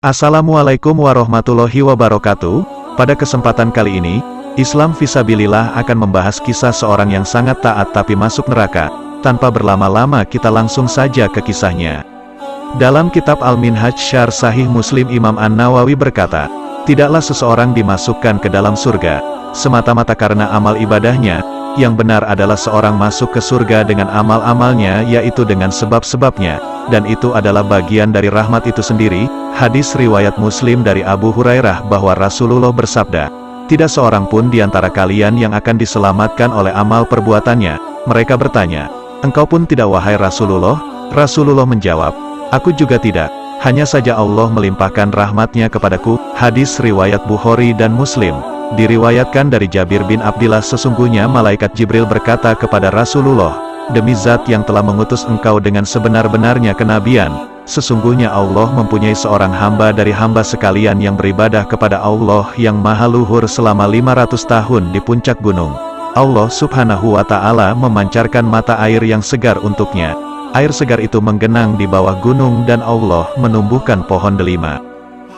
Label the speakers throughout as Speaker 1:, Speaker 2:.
Speaker 1: Assalamualaikum warahmatullahi wabarakatuh. Pada kesempatan kali ini, Islam Fisabilillah akan membahas kisah seorang yang sangat taat tapi masuk neraka. Tanpa berlama-lama kita langsung saja ke kisahnya. Dalam kitab Al-Minhaj Syarh Sahih Muslim, Imam An-Nawawi berkata, tidaklah seseorang dimasukkan ke dalam surga semata-mata karena amal ibadahnya. Yang benar adalah seorang masuk ke surga dengan amal-amalnya, yaitu dengan sebab-sebabnya, dan itu adalah bagian dari rahmat itu sendiri. Hadis riwayat Muslim dari Abu Hurairah bahwa Rasulullah bersabda, tidak seorang pun di antara kalian yang akan diselamatkan oleh amal perbuatannya. Mereka bertanya, engkau pun tidak wahai Rasulullah? Rasulullah menjawab, aku juga tidak, hanya saja Allah melimpahkan rahmatnya kepadaku. Hadis riwayat Bukhari dan Muslim. Diriwayatkan dari Jabir bin Abdillah, sesungguhnya malaikat Jibril berkata kepada Rasulullah, demi zat yang telah mengutus engkau dengan sebenar-benarnya kenabian, sesungguhnya Allah mempunyai seorang hamba dari hamba sekalian yang beribadah kepada Allah yang maha luhur selama 500 tahun di puncak gunung. Allah subhanahu wa ta'ala memancarkan mata air yang segar untuknya. Air segar itu menggenang di bawah gunung dan Allah menumbuhkan pohon delima.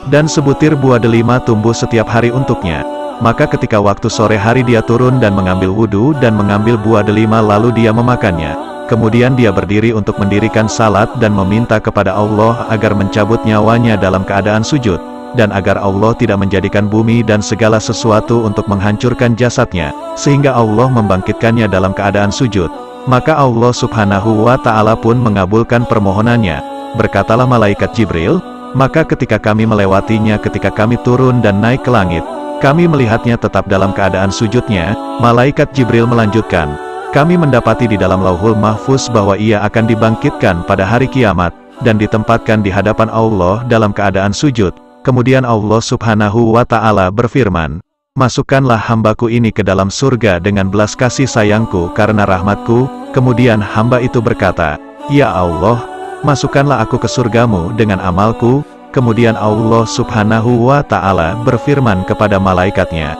Speaker 1: Dan sebutir buah delima tumbuh setiap hari untuknya. Maka ketika waktu sore hari dia turun dan mengambil wudhu dan mengambil buah delima lalu dia memakannya. Kemudian dia berdiri untuk mendirikan salat dan meminta kepada Allah agar mencabut nyawanya dalam keadaan sujud, dan agar Allah tidak menjadikan bumi dan segala sesuatu untuk menghancurkan jasadnya, sehingga Allah membangkitkannya dalam keadaan sujud. Maka Allah subhanahu wa ta'ala pun mengabulkan permohonannya. Berkatalah malaikat Jibril, maka ketika kami melewatinya ketika kami turun dan naik ke langit, kami melihatnya tetap dalam keadaan sujudnya. Malaikat Jibril melanjutkan, kami mendapati di dalam Lauhul Mahfuz bahwa ia akan dibangkitkan pada hari kiamat, dan ditempatkan di hadapan Allah dalam keadaan sujud. Kemudian Allah subhanahu wa ta'ala berfirman, masukkanlah hambaku ini ke dalam surga dengan belas kasih sayangku karena rahmatku. Kemudian hamba itu berkata, ya Allah, masukkanlah aku ke surgamu dengan amalku. Kemudian Allah subhanahu wa ta'ala berfirman kepada malaikatnya,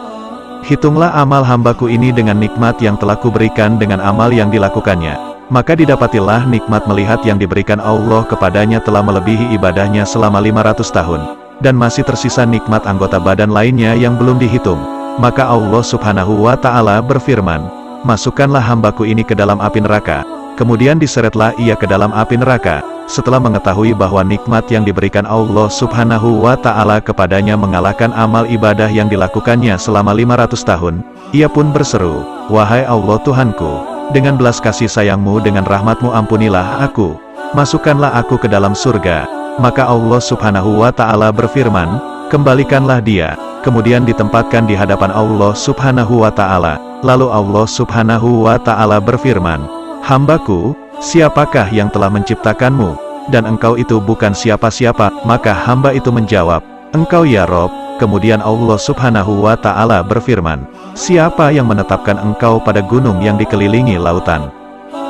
Speaker 1: hitunglah amal hambaku ini dengan nikmat yang telah kuberikan dengan amal yang dilakukannya. Maka didapatilah nikmat melihat yang diberikan Allah kepadanya telah melebihi ibadahnya selama 500 tahun. Dan masih tersisa nikmat anggota badan lainnya yang belum dihitung. Maka Allah subhanahu wa ta'ala berfirman, masukkanlah hambaku ini ke dalam api neraka. Kemudian diseretlah ia ke dalam api neraka. Setelah mengetahui bahwa nikmat yang diberikan Allah subhanahu wa ta'ala kepadanya mengalahkan amal ibadah yang dilakukannya selama 500 tahun, ia pun berseru, wahai Allah Tuhanku, dengan belas kasih sayangmu dengan rahmatmu ampunilah aku, masukkanlah aku ke dalam surga. Maka Allah subhanahu wa ta'ala berfirman, kembalikanlah dia. Kemudian ditempatkan di hadapan Allah subhanahu wa ta'ala. Lalu Allah subhanahu wa ta'ala berfirman, hambaku, siapakah yang telah menciptakanmu? Dan engkau itu bukan siapa-siapa. Maka hamba itu menjawab, engkau ya Rob. Kemudian Allah subhanahu wa ta'ala berfirman, siapa yang menetapkan engkau pada gunung yang dikelilingi lautan,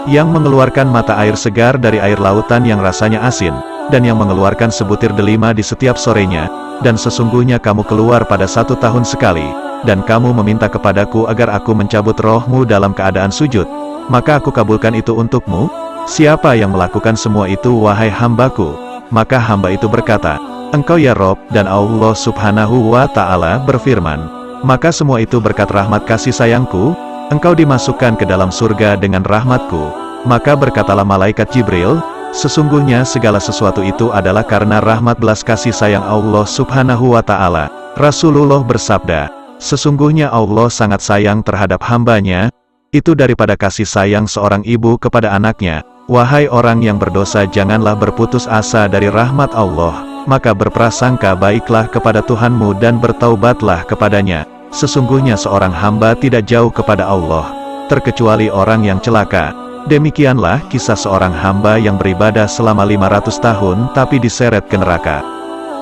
Speaker 1: yang mengeluarkan mata air segar dari air lautan yang rasanya asin, dan yang mengeluarkan sebutir delima di setiap sorenya, dan sesungguhnya kamu keluar pada 1 tahun sekali, dan kamu meminta kepadaku agar aku mencabut rohmu dalam keadaan sujud, maka aku kabulkan itu untukmu. Siapa yang melakukan semua itu wahai hambaku? Maka hamba itu berkata, engkau ya Rob. Dan Allah subhanahu wa ta'ala berfirman, maka semua itu berkat rahmat kasih sayangku, engkau dimasukkan ke dalam surga dengan rahmatku. Maka berkatalah malaikat Jibril, sesungguhnya segala sesuatu itu adalah karena rahmat belas kasih sayang Allah subhanahu wa ta'ala. Rasulullah bersabda, sesungguhnya Allah sangat sayang terhadap hambanya, itu daripada kasih sayang seorang ibu kepada anaknya. Wahai orang yang berdosa, janganlah berputus asa dari rahmat Allah, maka berprasangka baiklah kepada Tuhanmu dan bertaubatlah kepadanya. Sesungguhnya seorang hamba tidak jauh kepada Allah, terkecuali orang yang celaka. Demikianlah kisah seorang hamba yang beribadah selama 500 tahun tapi diseret ke neraka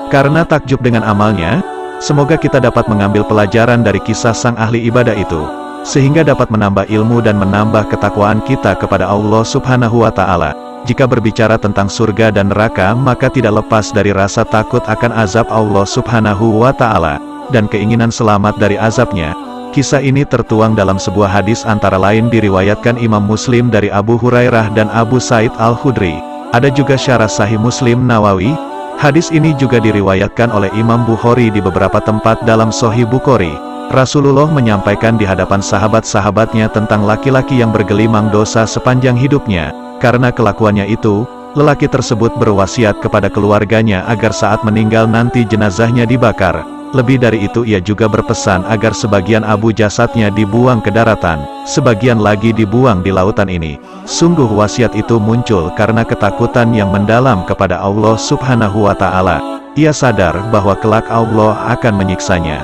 Speaker 1: karena takjub dengan amalnya. Semoga kita dapat mengambil pelajaran dari kisah sang ahli ibadah itu, sehingga dapat menambah ilmu dan menambah ketakwaan kita kepada Allah subhanahu wa ta'ala. Jika berbicara tentang surga dan neraka, maka tidak lepas dari rasa takut akan azab Allah subhanahu wa ta'ala, dan keinginan selamat dari azabnya. Kisah ini tertuang dalam sebuah hadis antara lain diriwayatkan Imam Muslim dari Abu Hurairah dan Abu Said Al-Khudri. Ada juga syarah Sahih Muslim Nawawi. Hadis ini juga diriwayatkan oleh Imam Bukhari di beberapa tempat dalam Sahih Bukhari. Rasulullah menyampaikan di hadapan sahabat-sahabatnya tentang laki-laki yang bergelimang dosa sepanjang hidupnya. Karena kelakuannya itu, lelaki tersebut berwasiat kepada keluarganya agar saat meninggal nanti jenazahnya dibakar. Lebih dari itu ia juga berpesan agar sebagian abu jasadnya dibuang ke daratan, sebagian lagi dibuang di lautan ini. Sungguh wasiat itu muncul karena ketakutan yang mendalam kepada Allah Subhanahu wa Ta'ala. Ia sadar bahwa kelak Allah akan menyiksanya.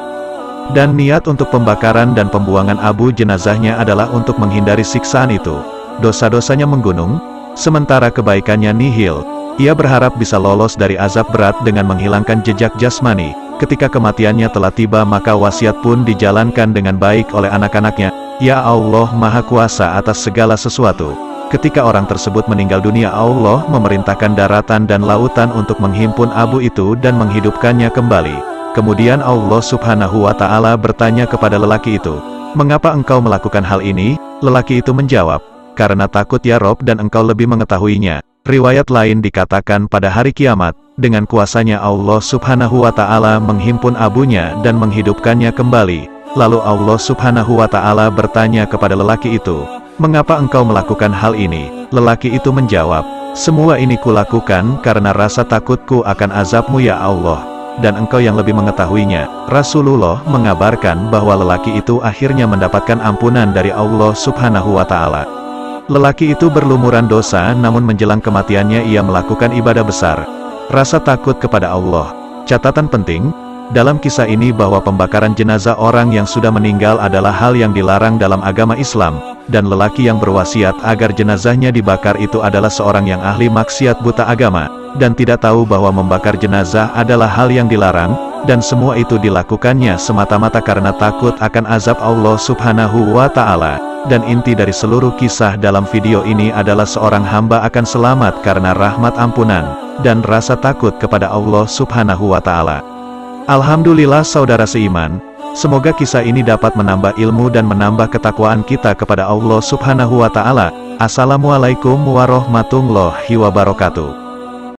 Speaker 1: Dan niat untuk pembakaran dan pembuangan abu jenazahnya adalah untuk menghindari siksaan itu. Dosa-dosanya menggunung, sementara kebaikannya nihil. Ia berharap bisa lolos dari azab berat dengan menghilangkan jejak jasmani. Ketika kematiannya telah tiba maka wasiat pun dijalankan dengan baik oleh anak-anaknya. Ya Allah Maha Kuasa atas segala sesuatu. Ketika orang tersebut meninggal dunia, Allah memerintahkan daratan dan lautan untuk menghimpun abu itu dan menghidupkannya kembali. Kemudian Allah Subhanahu wa Ta'ala bertanya kepada lelaki itu, "Mengapa engkau melakukan hal ini?" Lelaki itu menjawab, "Karena takut ya Rob dan engkau lebih mengetahuinya." Riwayat lain dikatakan pada hari kiamat, dengan kuasanya Allah Subhanahu wa Ta'ala menghimpun abunya dan menghidupkannya kembali. Lalu Allah Subhanahu wa Ta'ala bertanya kepada lelaki itu, "Mengapa engkau melakukan hal ini?" Lelaki itu menjawab, "Semua ini kulakukan karena rasa takutku akan azabmu ya Allah, dan engkau yang lebih mengetahuinya." Rasulullah mengabarkan bahwa lelaki itu akhirnya mendapatkan ampunan dari Allah Subhanahu wa Ta'ala. Lelaki itu berlumuran dosa, namun menjelang kematiannya ia melakukan ibadah besar. Rasa takut kepada Allah. Catatan penting dalam kisah ini bahwa pembakaran jenazah orang yang sudah meninggal adalah hal yang dilarang dalam agama Islam, dan lelaki yang berwasiat agar jenazahnya dibakar itu adalah seorang yang ahli maksiat buta agama, dan tidak tahu bahwa membakar jenazah adalah hal yang dilarang, dan semua itu dilakukannya semata-mata karena takut akan azab Allah Subhanahu wa Ta'ala. Dan inti dari seluruh kisah dalam video ini adalah seorang hamba akan selamat karena rahmat ampunan, dan rasa takut kepada Allah Subhanahu wa Ta'ala. Alhamdulillah saudara seiman, semoga kisah ini dapat menambah ilmu dan menambah ketakwaan kita kepada Allah Subhanahu wa Ta'ala. Assalamualaikum warahmatullahi wabarakatuh.